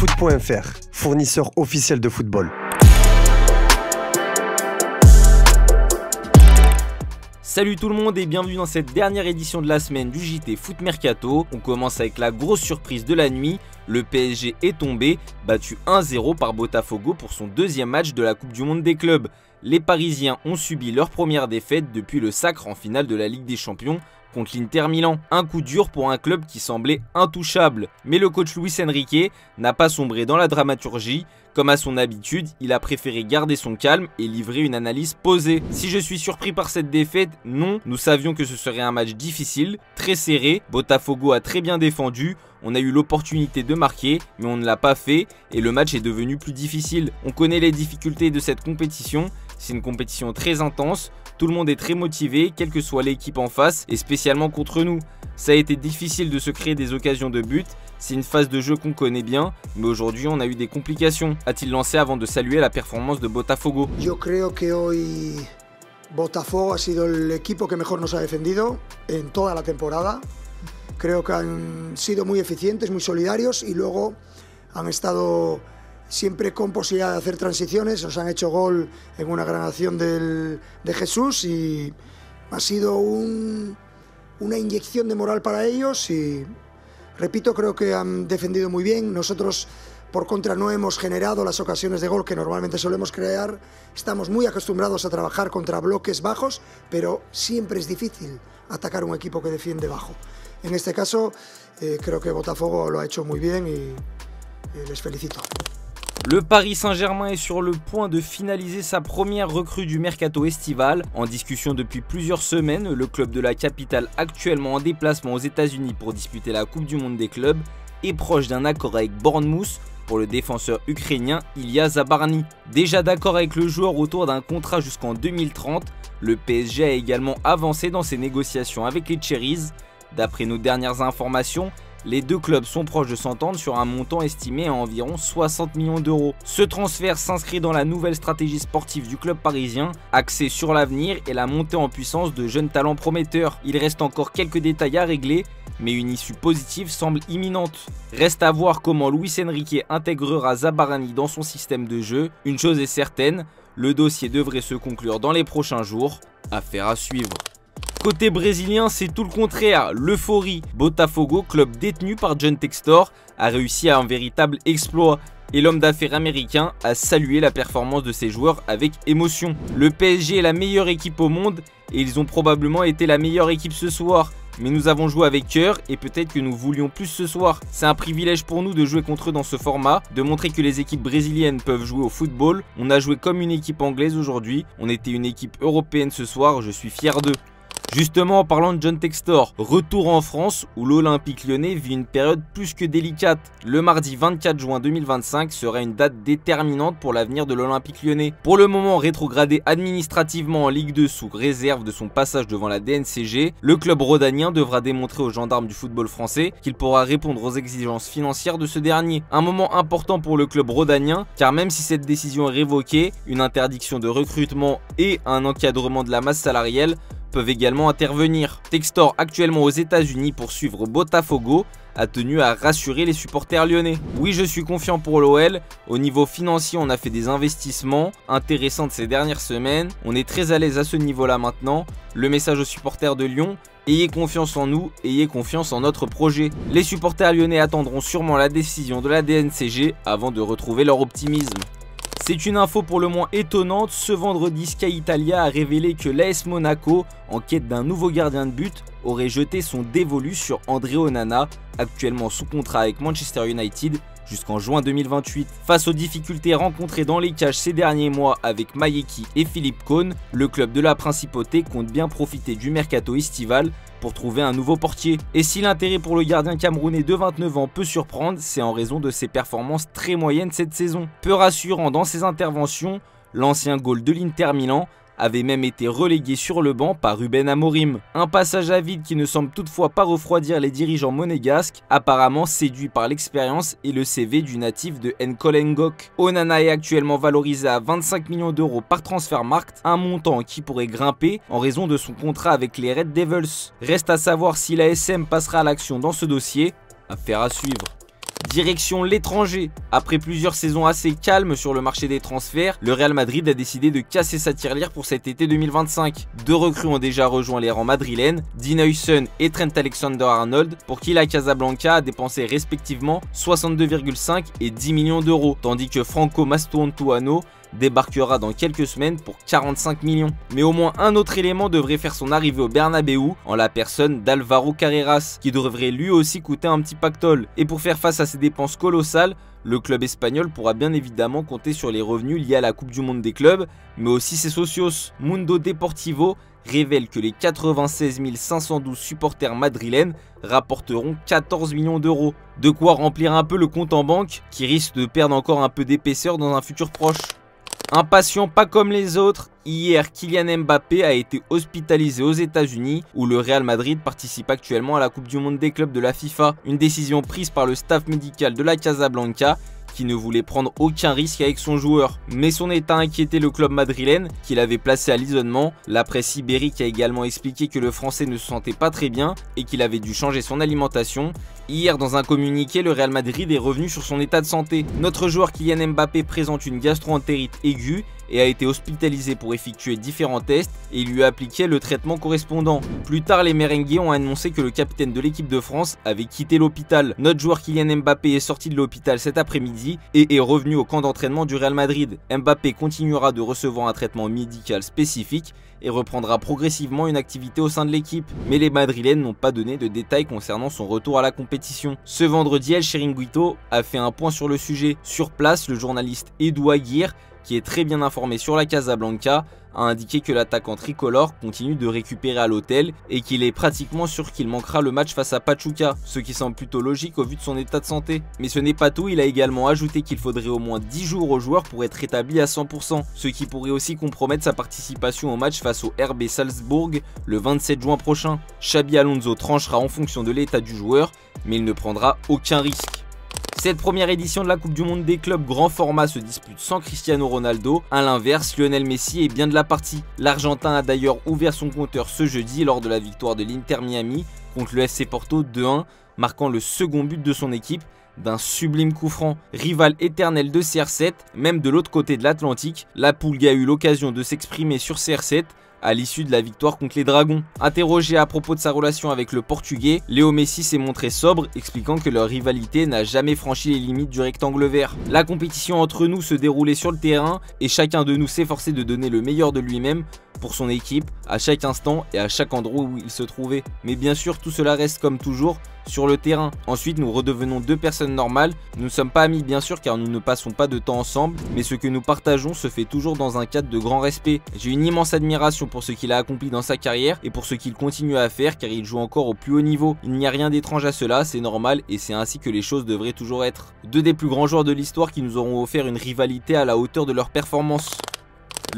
Foot.fr, fournisseur officiel de football. Salut tout le monde et bienvenue dans cette dernière édition de la semaine du JT Foot Mercato. On commence avec la grosse surprise de la nuit. Le PSG est tombé, battu 1-0 par Botafogo pour son deuxième match de la Coupe du Monde des clubs. Les Parisiens ont subi leur première défaite depuis le sacre en finale de la Ligue des Champions contre l'Inter Milan. Un coup dur pour un club qui semblait intouchable. Mais le coach Luis Enrique n'a pas sombré dans la dramaturgie. Comme à son habitude, il a préféré garder son calme et livrer une analyse posée. Si je suis surpris par cette défaite, non. Nous savions que ce serait un match difficile, très serré. Botafogo a très bien défendu. On a eu l'opportunité de marquer, mais on ne l'a pas fait et le match est devenu plus difficile. On connaît les difficultés de cette compétition. C'est une compétition très intense. Tout le monde est très motivé, quelle que soit l'équipe en face et spécialement contre nous. Ça a été difficile de se créer des occasions de but. C'est une phase de jeu qu'on connaît bien, mais aujourd'hui on a eu des complications, a-t-il lancé avant de saluer la performance de Botafogo. Yo creo que hoy Botafogo ha sido el equipo que mejor nos ha defendido en toda la temporada. Creo que han sido muy eficientes, muy solidarios y luego han estado siempre con posibilidad de hacer transiciones. Nos han hecho gol en una gran acción de Jesús y ha sido una inyección de moral para ellos y repito, creo que han defendido muy bien. Nosotros, por contra, no hemos generado las ocasiones de gol que normalmente solemos crear. Estamos muy acostumbrados a trabajar contra bloques bajos, pero siempre es difícil atacar un equipo que defiende bajo. En este caso, creo que Botafogo lo ha hecho muy bien y les felicito. Le Paris Saint-Germain est sur le point de finaliser sa première recrue du mercato estival. En discussion depuis plusieurs semaines, le club de la capitale, actuellement en déplacement aux États-Unis pour disputer la Coupe du Monde des clubs, est proche d'un accord avec Bournemouth pour le défenseur ukrainien Ilya Zabarny. Déjà d'accord avec le joueur autour d'un contrat jusqu'en 2030, le PSG a également avancé dans ses négociations avec les Cherries. D'après nos dernières informations, les deux clubs sont proches de s'entendre sur un montant estimé à environ 60 millions d'euros. Ce transfert s'inscrit dans la nouvelle stratégie sportive du club parisien, axée sur l'avenir et la montée en puissance de jeunes talents prometteurs. Il reste encore quelques détails à régler, mais une issue positive semble imminente. Reste à voir comment Luis Enrique intégrera Zabarny dans son système de jeu. Une chose est certaine, le dossier devrait se conclure dans les prochains jours. Affaire à suivre. Côté brésilien, c'est tout le contraire, l'euphorie. Botafogo, club détenu par John Textor, a réussi à un véritable exploit. Et l'homme d'affaires américain a salué la performance de ses joueurs avec émotion. Le PSG est la meilleure équipe au monde et ils ont probablement été la meilleure équipe ce soir. Mais nous avons joué avec cœur et peut-être que nous voulions plus ce soir. C'est un privilège pour nous de jouer contre eux dans ce format, de montrer que les équipes brésiliennes peuvent jouer au football. On a joué comme une équipe anglaise aujourd'hui, on était une équipe européenne ce soir, je suis fier d'eux. Justement, en parlant de John Textor, retour en France où l'Olympique Lyonnais vit une période plus que délicate. Le mardi 24 juin 2025 sera une date déterminante pour l'avenir de l'Olympique Lyonnais. Pour le moment rétrogradé administrativement en Ligue 2 sous réserve de son passage devant la DNCG, le club rhodanien devra démontrer aux gendarmes du football français qu'il pourra répondre aux exigences financières de ce dernier. Un moment important pour le club rhodanien car même si cette décision est révoquée, une interdiction de recrutement et un encadrement de la masse salariale peuvent également intervenir. Textor, actuellement aux États-Unis pour suivre Botafogo, a tenu à rassurer les supporters lyonnais. Oui, je suis confiant pour l'OL. Au niveau financier, on a fait des investissements intéressants de ces dernières semaines. On est très à l'aise à ce niveau-là maintenant. Le message aux supporters de Lyon: ayez confiance en nous, ayez confiance en notre projet. Les supporters lyonnais attendront sûrement la décision de la DNCG avant de retrouver leur optimisme. C'est une info pour le moins étonnante, ce vendredi Sky Italia a révélé que l'AS Monaco, en quête d'un nouveau gardien de but, aurait jeté son dévolu sur André Onana, actuellement sous contrat avec Manchester United jusqu'en juin 2028. Face aux difficultés rencontrées dans les cages ces derniers mois avec Mayeki et Philippe Cohn, le club de la Principauté compte bien profiter du mercato estival pour trouver un nouveau portier. Et si l'intérêt pour le gardien camerounais de 29 ans peut surprendre, c'est en raison de ses performances très moyennes cette saison. Peu rassurant dans ses interventions, l'ancien goal de l'Inter Milan avait même été relégué sur le banc par Ruben Amorim. Un passage à vide qui ne semble toutefois pas refroidir les dirigeants monégasques, apparemment séduits par l'expérience et le CV du natif de N'Kolengok. Onana est actuellement valorisé à 25 millions d'euros par Transfermarkt, un montant qui pourrait grimper en raison de son contrat avec les Red Devils. Reste à savoir si la SM passera à l'action dans ce dossier, affaire à suivre. Direction l'étranger. Après plusieurs saisons assez calmes sur le marché des transferts, le Real Madrid a décidé de casser sa tirelire pour cet été 2025. 2 recrues ont déjà rejoint les rangs madrilènes, Dean Huijsen et Trent Alexander-Arnold, pour qui la Casablanca a dépensé respectivement 62,5 et 10 millions d'euros, tandis que Franco Mastuantuono débarquera dans quelques semaines pour 45 millions. Mais au moins un autre élément devrait faire son arrivée au Bernabéu, en la personne d'Alvaro Carreras, qui devrait lui aussi coûter un petit pactole. Et pour faire face à ces dépenses colossales, le club espagnol pourra bien évidemment compter sur les revenus liés à la Coupe du Monde des clubs, mais aussi ses socios. Mundo Deportivo révèle que les 96 512 supporters madrilènes rapporteront 14 millions d'euros. De quoi remplir un peu le compte en banque, qui risque de perdre encore un peu d'épaisseur dans un futur proche. Un patient pas comme les autres, hier Kylian Mbappé a été hospitalisé aux États-Unis où le Real Madrid participe actuellement à la Coupe du Monde des clubs de la FIFA. Une décision prise par le staff médical de la Casablanca qui ne voulait prendre aucun risque avec son joueur. Mais son état inquiétait le club madrilène qu'il avait placé à l'isolement. La presse ibérique a également expliqué que le Français ne se sentait pas très bien et qu'il avait dû changer son alimentation. Hier, dans un communiqué, le Real Madrid est revenu sur son état de santé. Notre joueur Kylian Mbappé présente une gastro-entérite aiguë et a été hospitalisé pour effectuer différents tests et il lui a appliqué le traitement correspondant. Plus tard, les merengues ont annoncé que le capitaine de l'équipe de France avait quitté l'hôpital. Notre joueur Kylian Mbappé est sorti de l'hôpital cet après-midi et est revenu au camp d'entraînement du Real Madrid. Mbappé continuera de recevoir un traitement médical spécifique et reprendra progressivement une activité au sein de l'équipe. Mais les Madrilènes n'ont pas donné de détails concernant son retour à la compétition. Ce vendredi, El Chiringuito a fait un point sur le sujet. Sur place, le journaliste Edu Aguirre, qui est très bien informé sur la Casablanca, a indiqué que l'attaquant tricolore continue de récupérer à l'hôtel et qu'il est pratiquement sûr qu'il manquera le match face à Pachuca, ce qui semble plutôt logique au vu de son état de santé. Mais ce n'est pas tout, il a également ajouté qu'il faudrait au moins 10 jours au joueur pour être rétabli à 100%, ce qui pourrait aussi compromettre sa participation au match face au RB Salzbourg le 27 juin prochain. Xabi Alonso tranchera en fonction de l'état du joueur, mais il ne prendra aucun risque. Cette première édition de la Coupe du Monde des clubs grand format se dispute sans Cristiano Ronaldo. À l'inverse, Lionel Messi est bien de la partie. L'Argentin a d'ailleurs ouvert son compteur ce jeudi lors de la victoire de l'Inter Miami contre le FC Porto 2-1, marquant le second but de son équipe d'un sublime coup franc. Rival éternel de CR7, même de l'autre côté de l'Atlantique, la Pulga a eu l'occasion de s'exprimer sur CR7 à l'issue de la victoire contre les Dragons. Interrogé à propos de sa relation avec le Portugais, Léo Messi s'est montré sobre, expliquant que leur rivalité n'a jamais franchi les limites du rectangle vert. La compétition entre nous se déroulait sur le terrain et chacun de nous s'efforçait de donner le meilleur de lui-même pour son équipe à chaque instant et à chaque endroit où il se trouvait. Mais bien sûr, tout cela reste comme toujours sur le terrain. Ensuite, nous redevenons deux personnes normales. Nous ne sommes pas amis bien sûr car nous ne passons pas de temps ensemble, mais ce que nous partageons se fait toujours dans un cadre de grand respect. J'ai une immense admiration pour ce qu'il a accompli dans sa carrière et pour ce qu'il continue à faire car il joue encore au plus haut niveau. Il n'y a rien d'étrange à cela, c'est normal et c'est ainsi que les choses devraient toujours être. Deux des plus grands joueurs de l'histoire qui nous auront offert une rivalité à la hauteur de leur performance.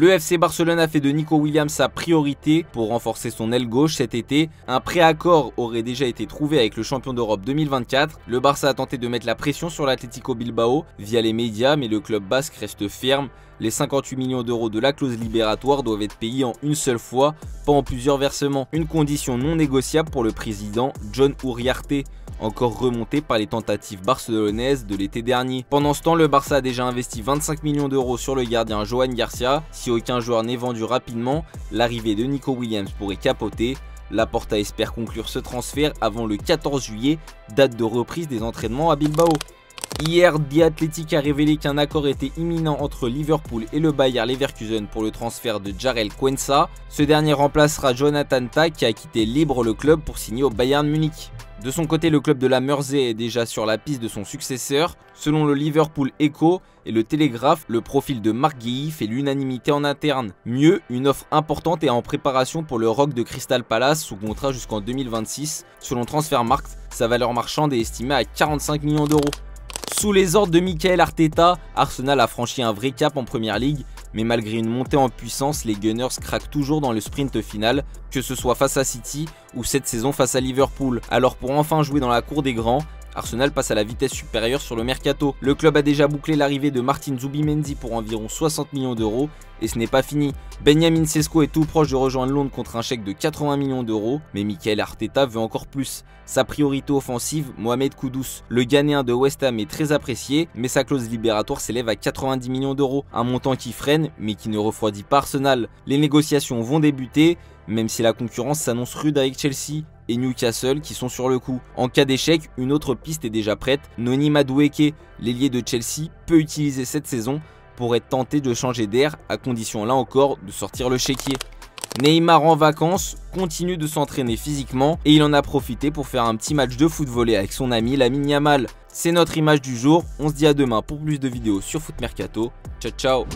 Le FC Barcelone a fait de Nico Williams sa priorité pour renforcer son aile gauche cet été. Un préaccord aurait déjà été trouvé avec le champion d'Europe 2024. Le Barça a tenté de mettre la pression sur l'Atlético Bilbao via les médias, mais le club basque reste ferme. Les 58 millions d'euros de la clause libératoire doivent être payés en une seule fois, pas en plusieurs versements. Une condition non négociable pour le président John Uriarte, encore remonté par les tentatives barcelonaises de l'été dernier. Pendant ce temps, le Barça a déjà investi 25 millions d'euros sur le gardien Johan Garcia. Si aucun joueur n'est vendu rapidement, l'arrivée de Nico Williams pourrait capoter. Laporta espère conclure ce transfert avant le 14 juillet, date de reprise des entraînements à Bilbao. Hier, The Athletic a révélé qu'un accord était imminent entre Liverpool et le Bayer Leverkusen pour le transfert de Jarell Quansah. Ce dernier remplacera Jonathan Tah qui a quitté libre le club pour signer au Bayern Munich. De son côté, le club de la Mersey est déjà sur la piste de son successeur. Selon le Liverpool Echo et le Télégraphe, le profil de Marc Guéhi fait l'unanimité en interne. Mieux, une offre importante est en préparation pour le Rock de Crystal Palace sous contrat jusqu'en 2026. Selon Transfermarkt, sa valeur marchande est estimée à 45 millions d'euros. Sous les ordres de Mikel Arteta, Arsenal a franchi un vrai cap en Premier League, mais malgré une montée en puissance, les Gunners craquent toujours dans le sprint final, que ce soit face à City ou cette saison face à Liverpool. Alors pour enfin jouer dans la cour des grands, Arsenal passe à la vitesse supérieure sur le mercato. Le club a déjà bouclé l'arrivée de Martin Zubimendi pour environ 60 millions d'euros. Et ce n'est pas fini. Benjamin Sesko est tout proche de rejoindre Londres contre un chèque de 80 millions d'euros. Mais Mikel Arteta veut encore plus. Sa priorité offensive, Mohamed Kudus. Le Ghanéen de West Ham est très apprécié, mais sa clause libératoire s'élève à 90 millions d'euros. Un montant qui freine, mais qui ne refroidit pas Arsenal. Les négociations vont débuter, même si la concurrence s'annonce rude avec Chelsea et Newcastle qui sont sur le coup. En cas d'échec, une autre piste est déjà prête. Noni Madueke, l'ailier de Chelsea, peut utiliser cette saison pour être tenté de changer d'air, à condition là encore de sortir le chéquier. Neymar en vacances continue de s'entraîner physiquement et il en a profité pour faire un petit match de foot volley avec son ami Lamine Yamal. C'est notre image du jour, on se dit à demain pour plus de vidéos sur Foot Mercato. Ciao ciao.